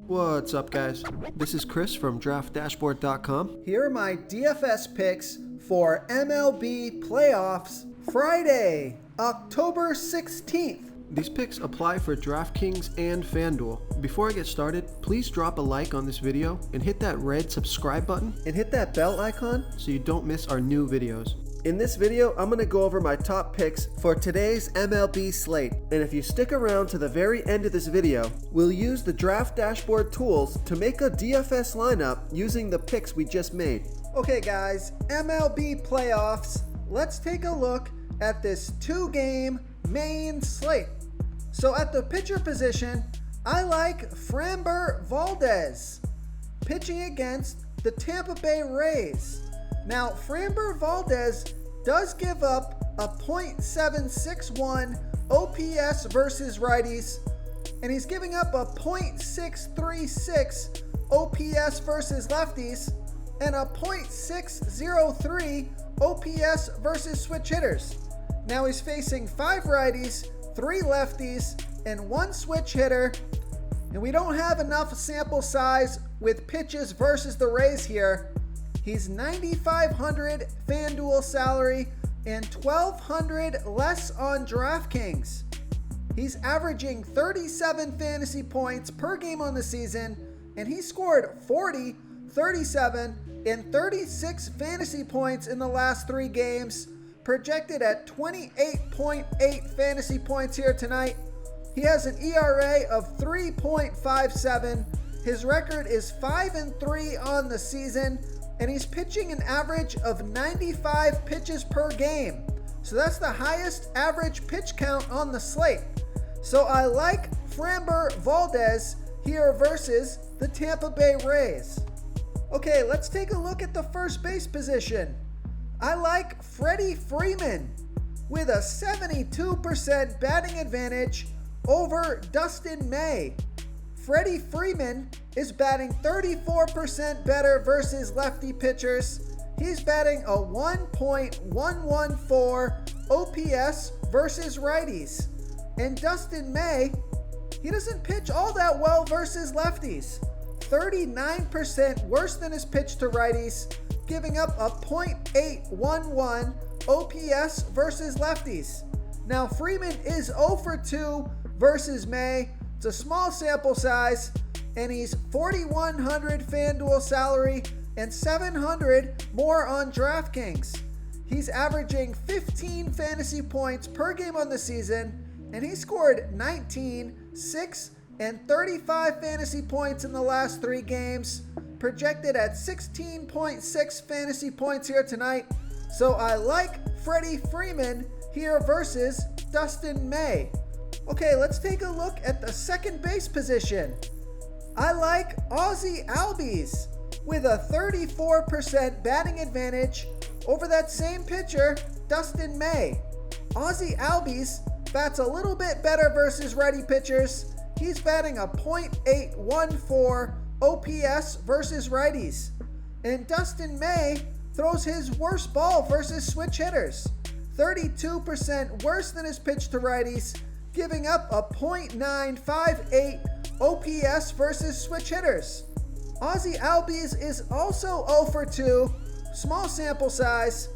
What's up, guys? This is Chris from DraftDashboard.com. Here are my DFS picks for MLB playoffs Friday, October 16th. These picks apply for DraftKings and FanDuel. Before I get started, please drop a like on this video and hit that red subscribe button and hit that bell icon so you don't miss our new videos. In this video, I'm going to go over my top picks for today's MLB slate. And if you stick around to the very end of this video, we'll use the Draft Dashboard tools to make a DFS lineup using the picks we just made. Okay guys, MLB playoffs. Let's take a look at this 2-game main slate. So at the pitcher position, I like Framber Valdez pitching against the Tampa Bay Rays. Now, Framber Valdez does give up a .761 OPS versus righties, and he's giving up a .636 OPS versus lefties, and a .603 OPS versus switch hitters. Now he's facing 5 righties, 3 lefties, and 1 switch hitter, and we don't have enough sample size with pitches versus the Rays here. He's $9,500 FanDuel salary and $1,200 less on DraftKings. He's averaging 37 fantasy points per game on the season, and he scored 40, 37, and 36 fantasy points in the last 3 games, projected at 28.8 fantasy points here tonight. He has an ERA of 3.57. His record is 5-3 on the season, and he's pitching an average of 95 pitches per game. So that's the highest average pitch count on the slate. So I like Framber Valdez here versus the Tampa Bay Rays. Okay, let's take a look at the first base position. I like Freddie Freeman with a 72% batting advantage over Dustin May. Freddie Freeman is batting 34% better versus lefty pitchers. He's batting a 1.114 OPS versus righties. And Dustin May, he doesn't pitch all that well versus lefties. 39% worse than his pitch to righties, giving up a .811 OPS versus lefties. Now Freeman is 0 for 2 versus May. It's a small sample size, and he's $4,100 FanDuel salary and $700 more on DraftKings. He's averaging 15 fantasy points per game on the season, and he scored 19, 6, and 35 fantasy points in the last 3 games, projected at 16.6 fantasy points here tonight. So I like Freddie Freeman here versus Dustin May. Okay, let's take a look at the second base position. I like Ozzie Albies with a 34% batting advantage over that same pitcher, Dustin May. Ozzie Albies bats a little bit better versus righty pitchers. He's batting a .814 OPS versus righties. And Dustin May throws his worst ball versus switch hitters. 32% worse than his pitch to righties, giving up a .958 OPS versus switch hitters. Ozzie Albies is also 0 for 2, small sample size,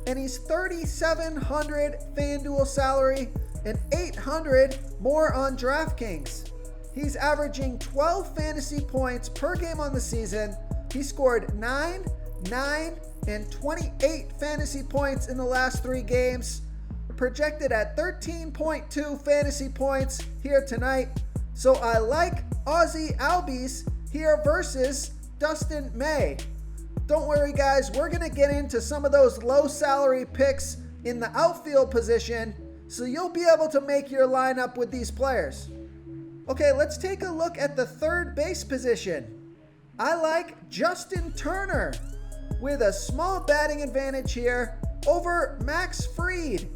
and he's $3,700 FanDuel salary and $800 more on DraftKings. He's averaging 12 fantasy points per game on the season. He scored 9, 9, and 28 fantasy points in the last 3 games, projected at 13.2 fantasy points here tonight. So I like Ozzie Albies here versus Dustin May. Don't worry guys, we're going to get into some of those low salary picks in the outfield position, so you'll be able to make your lineup with these players. Okay, let's take a look at the third base position. I like Justin Turner with a small batting advantage here over Max Fried.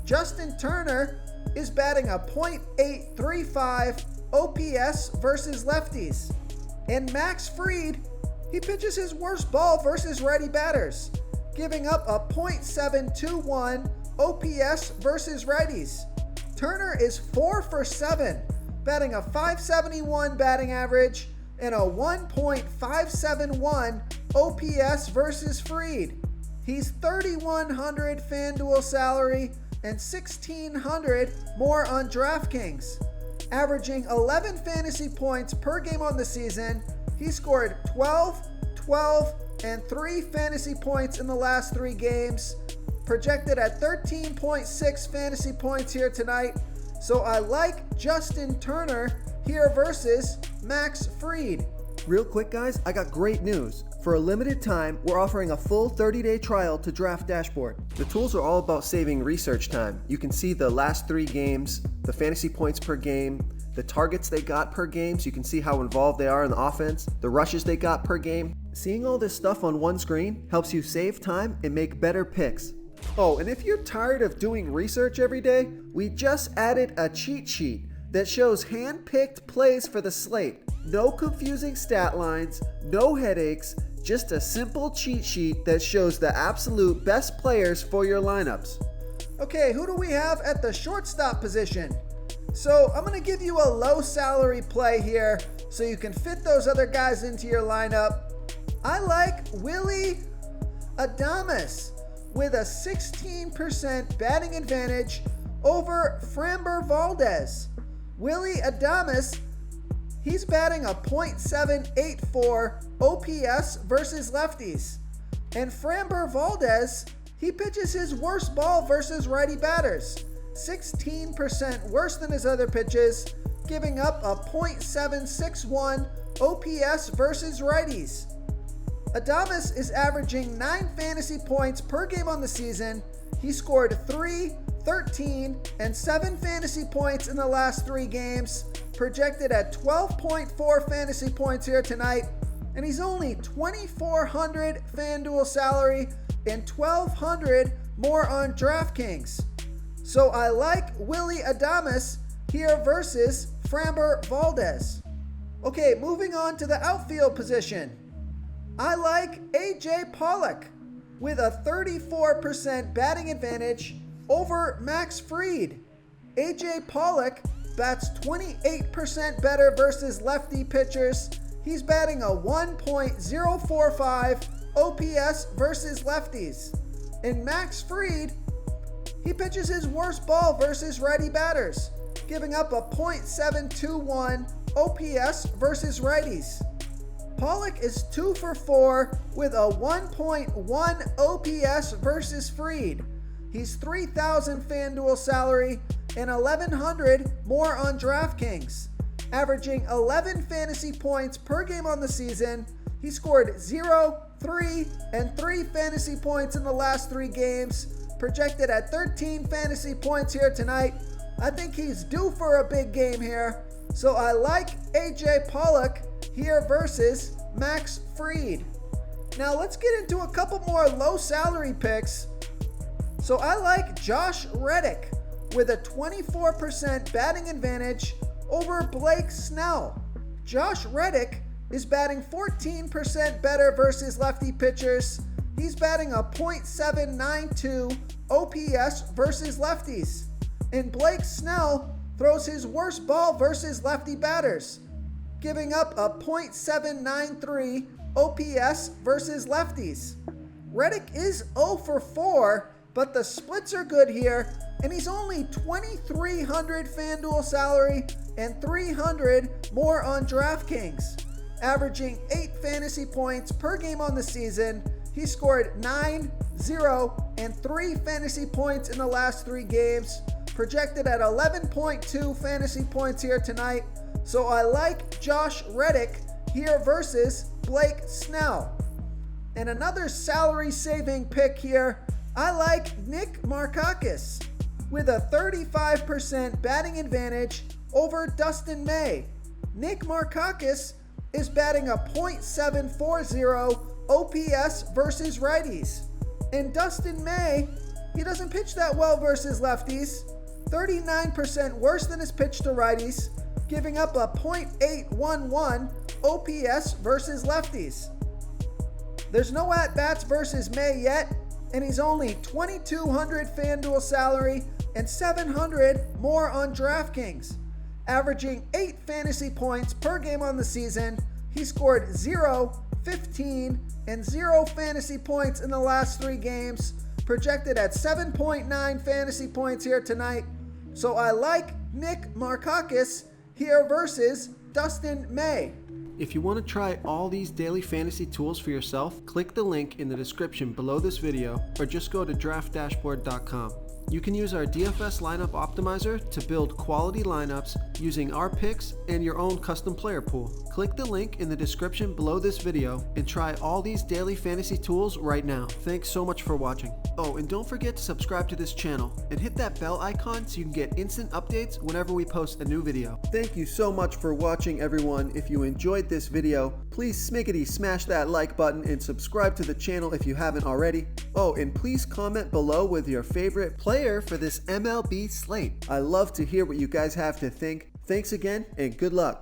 Justin Turner is batting a .835 OPS versus lefties. And Max Fried, he pitches his worst ball versus righty batters, giving up a .721 OPS versus righties. Turner is 4 for 7, batting a .571 batting average and a 1.571 OPS versus Fried. He's 3,100 FanDuel salary and 1,600 more on DraftKings. Averaging 11 fantasy points per game on the season, he scored 12, 12, and 3 fantasy points in the last 3 games. Projected at 13.6 fantasy points here tonight. So I like Justin Turner here versus Max Fried. Real quick, guys, I got great news. For a limited time, we're offering a full 30-day trial to Draft Dashboard. The tools are all about saving research time. You can see the last 3 games, the fantasy points per game, the targets they got per game, so you can see how involved they are in the offense, the rushes they got per game. Seeing all this stuff on one screen helps you save time and make better picks. Oh, and if you're tired of doing research every day, we just added a cheat sheet that shows hand-picked plays for the slate. No confusing stat lines, no headaches, just a simple cheat sheet that shows the absolute best players for your lineups. Okay, who do we have at the shortstop position? So I'm going to give you a low salary play here so you can fit those other guys into your lineup. I like Willy Adames with a 16% batting advantage over Framber Valdez. Willy Adames, he's batting a .784 OPS versus lefties. And Framber Valdez, he pitches his worst ball versus righty batters. 16% worse than his other pitches, giving up a .761 OPS versus righties. Adames is averaging 9 fantasy points per game on the season. He scored 3, 13, and 7 fantasy points in the last 3 games, projected at 12.4 fantasy points here tonight, and he's only 2,400 FanDuel salary and 1,200 more on DraftKings. So I like Willy Adames here versus Framber Valdez. Okay, moving on to the outfield position. I like AJ Pollock with a 34% batting advantage over Max Fried. AJ Pollock bats 28% better versus lefty pitchers. He's batting a 1.045 OPS versus lefties. And Max Fried, he pitches his worst ball versus righty batters, giving up a .721 OPS versus righties. Pollock is 2 for 4 with a 1.1 OPS versus Fried. He's 3,000 FanDuel salary and 1,100 more on DraftKings. Averaging 11 fantasy points per game on the season, he scored 0, 3, and 3 fantasy points in the last 3 games, projected at 13 fantasy points here tonight. I think he's due for a big game here, so I like AJ Pollock here versus Max Fried. Now let's get into a couple more low salary picks. So I like Josh Reddick with a 24% batting advantage over Blake Snell. Josh Reddick is batting 14% better versus lefty pitchers. He's batting a .792 OPS versus lefties. And Blake Snell throws his worst ball versus lefty batters, giving up a .793 OPS versus lefties. Reddick is 0 for 4, but the splits are good here, and he's only 2,300 FanDuel salary and 300 more on DraftKings. Averaging 8 fantasy points per game on the season, he scored 9, 0, and 3 fantasy points in the last 3 games, projected at 11.2 fantasy points here tonight. So I like Josh Reddick here versus Blake Snell. And another salary saving pick here, I like Nick Markakis with a 35% batting advantage over Dustin May. Nick Markakis is batting a .740 OPS versus righties. And Dustin May, he doesn't pitch that well versus lefties. 39% worse than his pitch to righties, giving up a .811 OPS versus lefties. There's no at-bats versus May yet, and he's only 2,200 FanDuel salary and 700 more on DraftKings. Averaging 8 fantasy points per game on the season, He scored 0, 15, and 0 fantasy points in the last 3 games, projected at 7.9 fantasy points here tonight. So I like Nick Markakis here versus Dustin May. If you want to try all these daily fantasy tools for yourself, click the link in the description below this video or just go to draftdashboard.com. You can use our DFS lineup optimizer to build quality lineups using our picks and your own custom player pool. Click the link in the description below this video and try all these daily fantasy tools right now. Thanks so much for watching. Oh, and don't forget to subscribe to this channel and hit that bell icon so you can get instant updates whenever we post a new video. Thank you so much for watching, everyone. If you enjoyed this video, please smash that like button and subscribe to the channel if you haven't already. Oh, and please comment below with your favorite player for this MLB slate. I love to hear what you guys have to think. Thanks again and good luck.